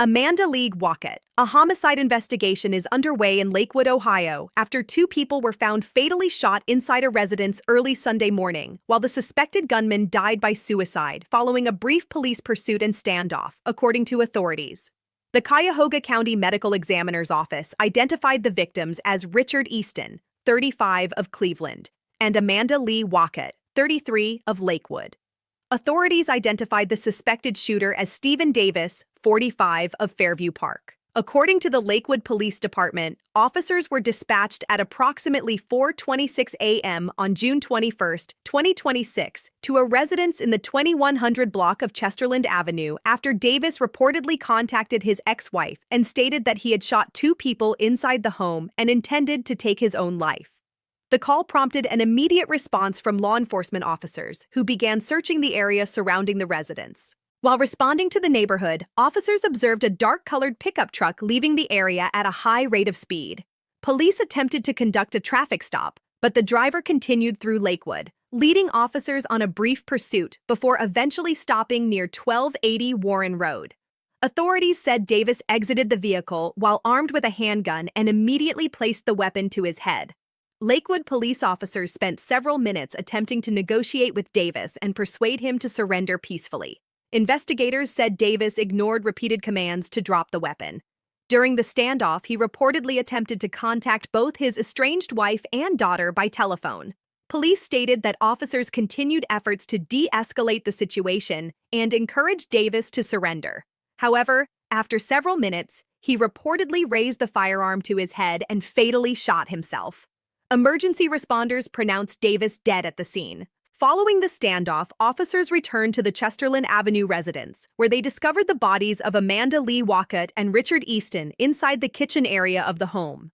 Amanda Leigh Wakut. A homicide investigation is underway in Lakewood, Ohio, after two people were found fatally shot inside a residence early Sunday morning, while the suspected gunman died by suicide following a brief police pursuit and standoff, according to authorities. The Cuyahoga County Medical Examiner's Office identified the victims as Richard Eastin, 35, of Cleveland, and Amanda Leigh Wakut, 33, of Lakewood. Authorities identified the suspected shooter as Stephen Davis, 45, of Fairview Park. According to the Lakewood Police Department, officers were dispatched at approximately 4:26 a.m. on June 21, 2026, to a residence in the 2100 block of Chesterland Avenue after Davis reportedly contacted his ex-wife and stated that he had shot two people inside the home and intended to take his own life. The call prompted an immediate response from law enforcement officers, who began searching the area surrounding the residence. While responding to the neighborhood, officers observed a dark-colored pickup truck leaving the area at a high rate of speed. Police attempted to conduct a traffic stop, but the driver continued through Lakewood, leading officers on a brief pursuit before eventually stopping near 1280 Warren Road. Authorities said Davis exited the vehicle while armed with a handgun and immediately placed the weapon to his head. Lakewood police officers spent several minutes attempting to negotiate with Davis and persuade him to surrender peacefully. Investigators said Davis ignored repeated commands to drop the weapon. During the standoff, he reportedly attempted to contact both his estranged wife and daughter by telephone. Police stated that officers continued efforts to de-escalate the situation and encouraged Davis to surrender. However, after several minutes, he reportedly raised the firearm to his head and fatally shot himself. Emergency responders pronounced Davis dead at the scene. Following the standoff, officers returned to the Chesterland Avenue residence, where they discovered the bodies of Amanda Leigh Wakut and Richard Eastin inside the kitchen area of the home.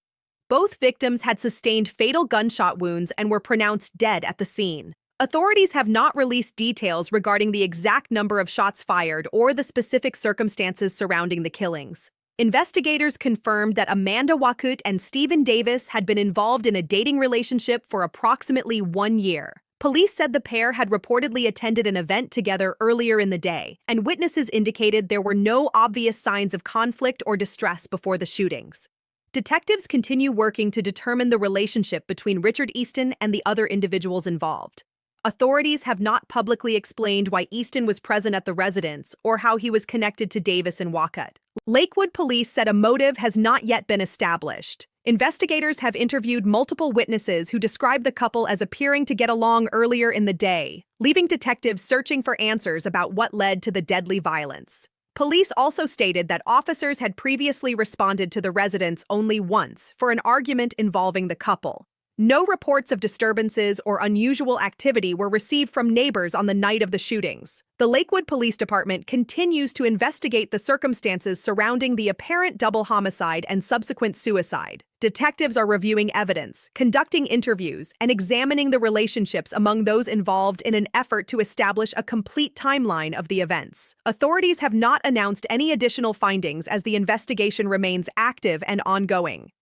Both victims had sustained fatal gunshot wounds and were pronounced dead at the scene. Authorities have not released details regarding the exact number of shots fired or the specific circumstances surrounding the killings. Investigators confirmed that Amanda Wakut and Stephen Davis had been involved in a dating relationship for approximately 1 year. Police said the pair had reportedly attended an event together earlier in the day, and witnesses indicated there were no obvious signs of conflict or distress before the shootings. Detectives continue working to determine the relationship between Richard Eastin and the other individuals involved. Authorities have not publicly explained why Eastin was present at the residence or how he was connected to Davis and Wakut. Lakewood police said a motive has not yet been established. Investigators have interviewed multiple witnesses who described the couple as appearing to get along earlier in the day, leaving detectives searching for answers about what led to the deadly violence. Police also stated that officers had previously responded to the residence only once for an argument involving the couple. No reports of disturbances or unusual activity were received from neighbors on the night of the shootings. The Lakewood Police Department continues to investigate the circumstances surrounding the apparent double homicide and subsequent suicide. Detectives are reviewing evidence, conducting interviews, and examining the relationships among those involved in an effort to establish a complete timeline of the events. Authorities have not announced any additional findings as the investigation remains active and ongoing.